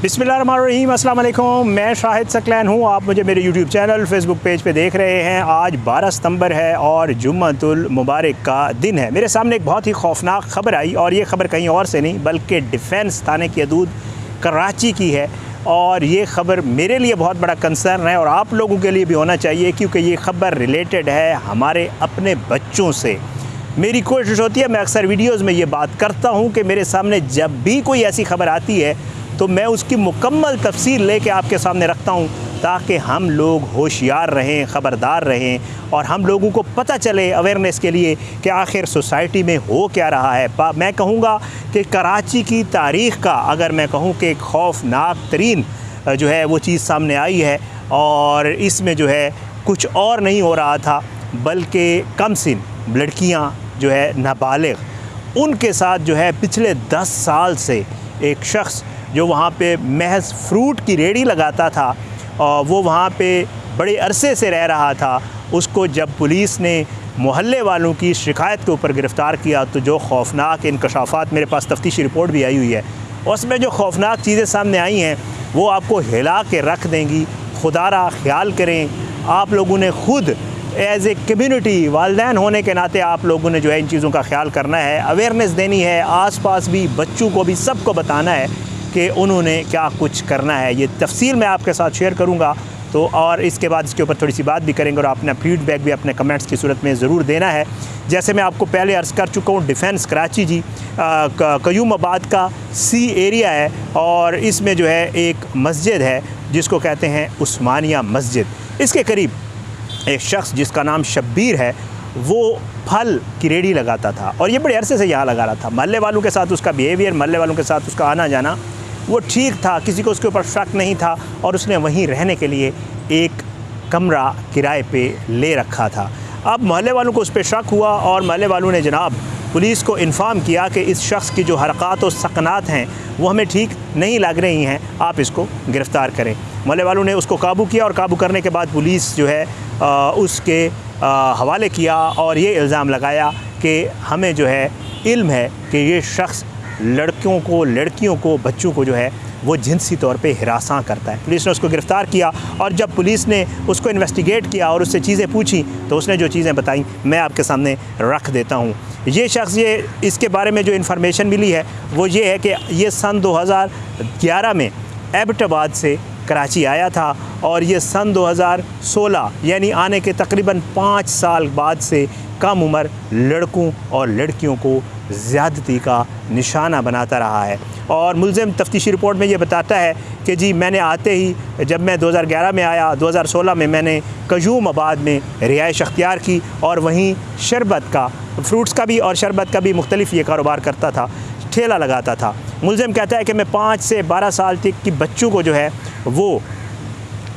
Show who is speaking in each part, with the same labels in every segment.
Speaker 1: बिस्मिल्लाहिर्रहमानिर्रहीम, अस्सलाम वालेकुम। मैं शाहिद सकलैन हूँ। आप मुझे मेरे यूट्यूब चैनल फेसबुक पेज पे देख रहे हैं। आज 12 सितंबर है और जुम्मतुल मुबारक का दिन है। मेरे सामने एक बहुत ही खौफनाक ख़बर आई और ये ख़बर कहीं और से नहीं बल्कि डिफेंस थाने की हदूद कराची की है। और ये ख़बर मेरे लिए बहुत बड़ा कंसर्न है और आप लोगों के लिए भी होना चाहिए, क्योंकि ये ख़बर रिलेटेड है हमारे अपने बच्चों से। मेरी कोशिश होती है, मैं अक्सर वीडियोस में ये बात करता हूँ कि मेरे सामने जब भी कोई ऐसी ख़बर आती है तो मैं उसकी मुकम्मल तफसीर लेके आपके सामने रखता हूँ, ताकि हम लोग होशियार रहें, ख़बरदार रहें और हम लोगों को पता चले अवेयरनेस के लिए कि आखिर सोसाइटी में हो क्या रहा है। मैं कहूँगा कि कराची की तारीख़ का अगर मैं कहूँ कि एक खौफनाक तरीन जो है वो चीज़ सामने आई है। और इसमें जो है कुछ और नहीं हो रहा था बल्कि कम सिन लड़कियाँ जो है नाबालिग, उनके साथ जो है पिछले 10 साल से एक शख्स जो वहाँ पे महज फ्रूट की रेड़ी लगाता था और वो वहाँ पे बड़े अरसे से रह रहा था, उसको जब पुलिस ने मोहल्ले वालों की शिकायत के ऊपर गिरफ़्तार किया तो जो खौफनाक इंकशाफात, मेरे पास तफ्तीशी रिपोर्ट भी आई हुई है, उसमें जो खौफनाक चीज़ें सामने आई हैं वो आपको हिला के रख देंगी। खुदारा ख्याल करें, आप लोगों ने खुद एज़ ए कम्युनिटी वालिदैन होने के नाते आप लोगों ने जो है इन चीज़ों का ख्याल करना है, अवेयरनेस देनी है, आसपास भी बच्चों को भी सबको बताना है कि उन्होंने क्या कुछ करना है। ये तफसील मैं आपके साथ शेयर करूँगा तो, और इसके बाद इसके ऊपर थोड़ी सी बात भी करेंगे और अपना फीडबैक भी अपने कमेंट्स की सूरत में ज़रूर देना है। जैसे मैं आपको पहले अर्ज़ कर चुका हूँ, डिफेंस कराची जी कयूमाबाद का सी एरिया है और इसमें जो है एक मस्जिद है जिसको कहते हैं उस्मानिया मस्जिद। इसके करीब एक शख्स जिसका नाम शब्बीर है, वो फल की रेड़ी लगाता था और ये बड़े अरसे से यहाँ लगा रहा था। महल्ले वालों के साथ उसका बिहेवियर, महल्ले वालों के साथ उसका आना जाना वो ठीक था, किसी को उसके ऊपर शक नहीं था और उसने वहीं रहने के लिए एक कमरा किराए पे ले रखा था। अब महल्ले वालों को उस पर शक हुआ और महल्ले वालों ने जनाब पुलिस को इन्फॉर्म किया कि इस शख्स की जो हरकत और सकनात हैं वो हमें ठीक नहीं लग रही हैं, आप इसको गिरफ़्तार करें। महल्ले वालों ने उसको काबू किया और काबू करने के बाद पुलिस जो है उसके हवाले किया और ये इल्ज़ाम लगाया कि हमें जो है इल्म है कि ये शख्स लड़कियों को बच्चों को जो है वो जिनसी तौर पे हिरासां करता है। पुलिस ने उसको गिरफ़्तार किया और जब पुलिस ने उसको इन्वेस्टिगेट किया और उससे चीज़ें पूछी तो उसने जो चीज़ें बताई मैं आपके सामने रख देता हूँ। ये शख्स, ये इसके बारे में जो इन्फॉर्मेशन मिली है वो ये है कि ये सन 2011 में एबटाबाद से कराची आया था और ये सन 2016 यानी आने के तकरीबन 5 साल बाद से कम उम्र लड़कों और लड़कियों को ज़्यादती का निशाना बनाता रहा है। और मुल्ज़िम तफ्तीशी रिपोर्ट में ये बताता है कि जी मैंने आते ही, जब मैं 2011 में आया, 2016 में मैंने कयूमाबाद में रिहाइश अख्तियार की और वहीं शरबत का, फ्रूट्स का भी और शरबत का भी मुख्तलिफ ये कारोबार करता था, ठेला लगाता था। मुल्ज़िम कहता है कि मैं 5 से 12 साल तक की बच्चों को जो है वो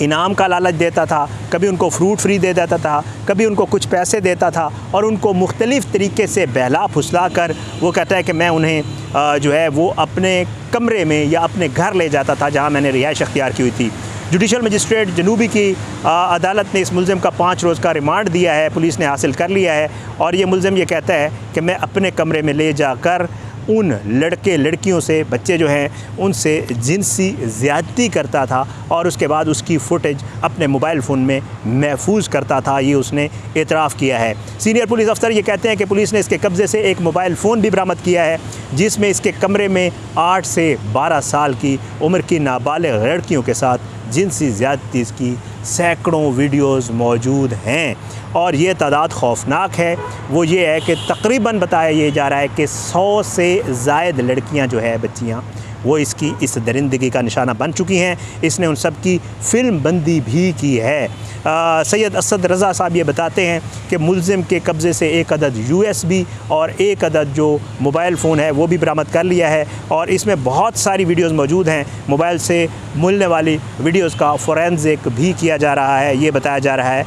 Speaker 1: इनाम का लालच देता था, कभी उनको फ्रूट फ्री दे देता था, कभी उनको कुछ पैसे देता था और उनको मुख्तलिफ़ तरीके से बहला फुसला कर वो कहता है कि मैं उन्हें जो है वो अपने कमरे में या अपने घर ले जाता था जहाँ मैंने रिहाइश अख्तियार की हुई थी। जुडिशल मजिस्ट्रेट जनूबी की अदालत ने इस मुल्ज़िम का 5 रोज़ का रिमांड दिया है, पुलिस ने हासिल कर लिया है और ये मुल्ज़िम ये कहता है कि मैं अपने कमरे में ले जाकर उन लड़के लड़कियों से, बच्चे जो हैं उनसे जिनसी ज़्यादती करता था और उसके बाद उसकी फ़ुटेज अपने मोबाइल फ़ोन में महफूज करता था। ये उसने एतराफ़ किया है। सीनियर पुलिस अफसर ये कहते हैं कि पुलिस ने इसके कब्ज़े से एक मोबाइल फ़ोन भी बरामद किया है जिसमें इसके कमरे में 8 से 12 साल की उम्र की नाबालिग लड़कियों के साथ जिनसी ज़्यादती की सैकड़ों वीडियोज़ मौजूद हैं और ये तादाद खौफनाक है। वो ये है कि तकरीबन बताया ये जा रहा है कि 100 से ज़ायद लड़कियां जो है, बच्चियां, वो इसकी इस दरिंदगी का निशाना बन चुकी हैं। इसने उन सब की फ़िल्म बंदी भी की है। सैयद असद रज़ा साहब ये बताते हैं कि मुल्ज़िम के कब्ज़े से एक अदद USB और एक अदद जो मोबाइल फ़ोन है वो भी बरामद कर लिया है और इसमें बहुत सारी वीडियोज़ मौजूद हैं। मोबाइल से मिलने वाली वीडियोज़ का फ़ोरेंसिक भी किया जा रहा है, ये बताया जा रहा है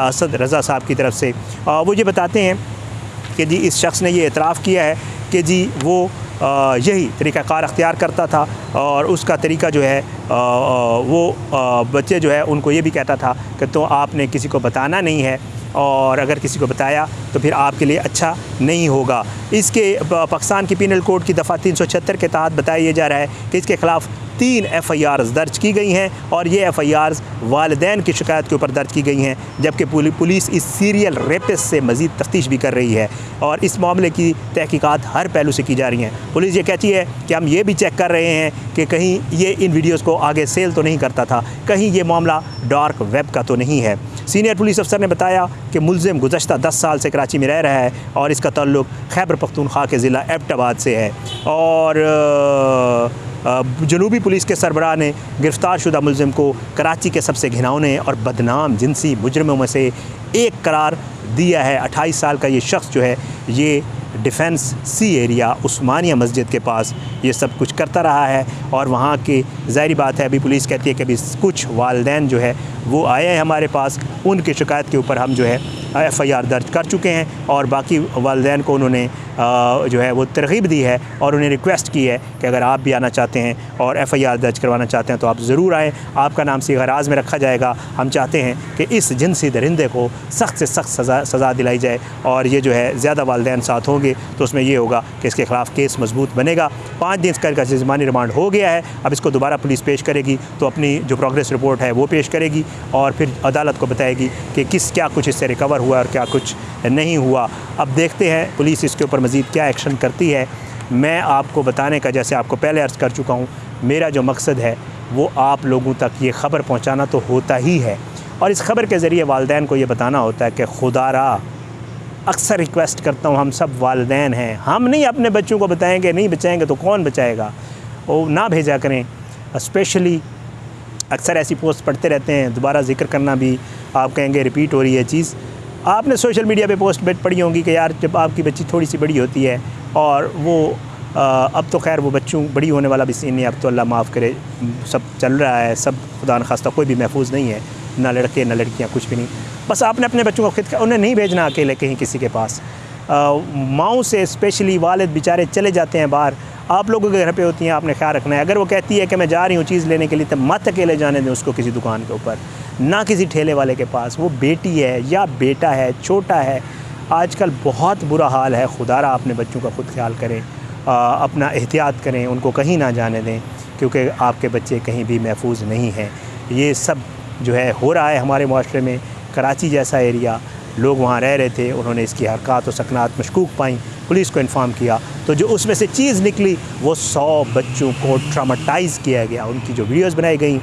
Speaker 1: असद रज़ा साहब की तरफ से। वो ये बताते हैं कि जी इस शख्स ने ये एतराफ़ किया है कि जी वो यही तरीक़ाकार अख्तियार करता था और उसका तरीका जो है वो बच्चे जो है उनको ये भी कहता था कि तो आपने किसी को बताना नहीं है और अगर किसी को बताया तो फिर आपके लिए अच्छा नहीं होगा। इसके पाकिस्तान की पीनल कोड की दफ़ा 376 के तहत बताया जा रहा है कि इसके ख़िलाफ़ 3 FIRs दर्ज की गई हैं और ये FIRs वालिदैन की शिकायत के ऊपर दर्ज की गई हैं, जबकि पुलिस इस सीरियल रेपिस्ट से मज़ीद तफ्तीश भी कर रही है और इस मामले की तहकीकात हर पहलू से की जा रही हैं। पुलिस ये कहती है कि हम ये भी चेक कर रहे हैं कि कहीं ये इन वीडियोज़ को आगे सेल तो नहीं करता था, कहीं ये मामला डार्क वेब का तो नहीं है। सीनियर पुलिस अफसर ने बताया कि मुलजिम गुज़श्ता 10 साल से कराची में रह रहा है और इसका ताल्लुक खैबर पख्तूनख्वा के ज़िला एबटाबाद से है और जनूबी पुलिस के सरबराह ने गिरफ़्तार शुदा मुलजिम को कराची के सबसे घिनौने और बदनाम जिनसी मुजरमों में से एक करार दिया है। 28 साल का ये शख्स जो है ये डिफेंस सी एरिया उस्मानिया मस्जिद के पास ये सब कुछ करता रहा है और वहाँ की ज़ाहिर बात है, अभी पुलिस कहती है कि अभी कुछ वालिदैन जो है वो आए हैं हमारे पास, उनकी शिकायत के ऊपर हम जो है FIR दर्ज कर चुके हैं और बाकी वालिदैन को उन्होंने जो है वो तरग़ीब दी है और उन्हें रिक्वेस्ट की है कि अगर आप भी आना चाहते हैं और FIR दर्ज करवाना चाहते हैं तो आप ज़रूर आएँ, आपका नाम सीग़राज़ में रखा जाएगा। हम चाहते हैं कि इस जिनसी दरिंदे को सख्त से सख्त सज़ा दिलाई जाए और ये जो है ज़्यादा वालिदैन साथ होंगे तो उसमें ये होगा कि इसके ख़िलाफ़ केस मजबूत बनेगा। 5 दिन का ज़मानी रिमांड हो गया है, अब इसको दोबारा पुलिस पेश करेगी तो अपनी जो प्रोग्रेस रिपोर्ट है वो पेश करेगी और फिर अदालत को बताएगी कि क्या कुछ इससे रिकवर हुआ और क्या कुछ नहीं हुआ। अब देखते हैं पुलिस इसके ऊपर मज़ीद क्या एक्शन करती है। मैं आपको बताने का, जैसे आपको पहले अर्ज़ कर चुका हूँ, मेरा जो मकसद है वो आप लोगों तक ये ख़बर पहुँचाना तो होता ही है और इस ख़बर के ज़रिए वालिदैन को ये बताना होता है कि खुदारा अक्सर रिक्वेस्ट करता हूँ, हम सब वालिदैन हैं, हम नहीं अपने बच्चों को बताएंगे, नहीं बचाएंगे तो कौन बचाएगा, वो ना भेजा करें। स्पेशली अक्सर ऐसी पोस्ट पढ़ते रहते हैं, दोबारा ज़िक्र करना भी आप कहेंगे रिपीट हो रही है चीज़। आपने सोशल मीडिया पे पोस्ट पढ़ी होंगी कि यार जब आपकी बच्ची थोड़ी सी बड़ी होती है और वो अब तो खैर वो बच्चों बड़ी होने वाला भी सीन नहीं, अब तो अल्लाह माफ़ करे सब चल रहा है, सब खुदा न खास्ता कोई भी महफूज नहीं है, ना लड़के ना लड़कियाँ, कुछ भी नहीं। बस आपने अपने बच्चों को खुद उन्हें नहीं भेजना अकेले कहीं किसी के पास। माँओं से स्पेशली वालिद बेचारे चले जाते हैं बाहर, आप लोगों के घर पे होती हैं, आपने ख्याल रखना है। अगर वो कहती है कि मैं जा रही हूँ चीज़ लेने के लिए, तो मत अकेले जाने दें उसको किसी दुकान के ऊपर, ना किसी ठेले वाले के पास। वो बेटी है या बेटा है, छोटा है, आजकल बहुत बुरा हाल है। खुदारा अपने बच्चों का खुद ख्याल करें, अपना एहतियात करें, उनको कहीं ना जाने दें क्योंकि आपके बच्चे कहीं भी महफूज नहीं हैं। ये सब जो है हो रहा है हमारे माशरे में। कराची जैसा एरिया, लोग वहाँ रह रहे थे, उन्होंने इसकी हरकत और सकनात मशकूक पाई, पुलिस को इन्फॉर्म किया तो जो उसमें से चीज़ निकली वो 100 बच्चों को ट्रामाटाइज़ किया गया। उनकी जो वीडियोज़ बनाई गई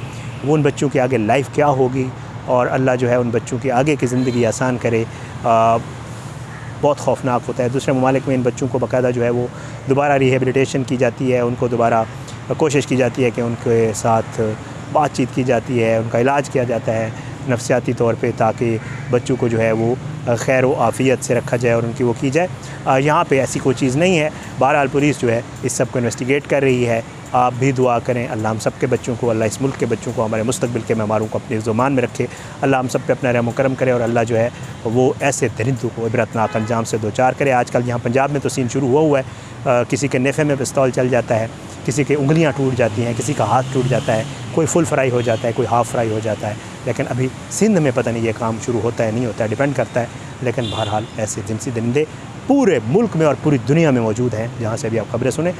Speaker 1: वो उन बच्चों की आगे लाइफ क्या होगी और अल्लाह जो है उन बच्चों की आगे की ज़िंदगी आसान करे। बहुत खौफनाक होता है। दूसरे ममालिक में इन बच्चों को बाकायदा जो है वो दोबारा रिहेबिलिटेशन की जाती है, उनको दोबारा कोशिश की जाती है कि उनके साथ बातचीत की जाती है, उनका इलाज किया जाता है नफसियाती तौर पे, ताकि बच्चों को जो है वो खैर व आफ़ियत से रखा जाए और उनकी वो की जाए। यहाँ पे ऐसी कोई चीज़ नहीं है। बहरहाल पुलिस जो है इस सब को इन्वेस्टिगेट कर रही है। आप भी दुआ करें, अल्लाह हम सब के बच्चों को, अल्लाह इस मुल्क के बच्चों को, हमारे मुस्तकबिल के मेहमारों को अपने ज़ुबान में रखे। अल्लाह हम सब पे अपना रहम करम करे और अल्लाह जो है वो ऐसे दरिंदों को इबरतनाक अंजाम से दो चार करे। आजकल यहाँ पंजाब में तो सीन शुरू हुआ है, किसी के नेफ़े में पिस्तौल चल जाता है, किसी की उंगलियां टूट जाती हैं, किसी का हाथ टूट जाता है, कोई फुल फ्राई हो जाता है, कोई हाफ़ फ्राई हो जाता है। लेकिन अभी सिंध में पता नहीं ये काम शुरू होता है नहीं होता है, डिपेंड करता है। लेकिन बहरहाल ऐसे जिनसी दरिंदे पूरे मुल्क में और पूरी दुनिया में मौजूद हैं, जहाँ से भी आप खबरें सुने।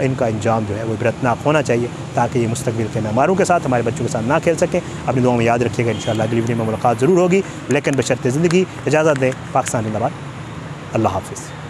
Speaker 1: इनका अंजाम जो है वो इबरतनाक होना चाहिए ताकि ये मुस्तकबिल के मेहमारों के साथ, हमारे बच्चों के साथ ना खेल सकें। अपनी दुआओं में याद रखिएगा। इंशाअल्लाह अगली वीडियो में मुलाकात ज़रूर होगी, लेकिन बशर्ते ज़िंदगी। इजाज़त दें। पाकिस्तान जिंदाबाद। अल्लाह हाफ़िज़।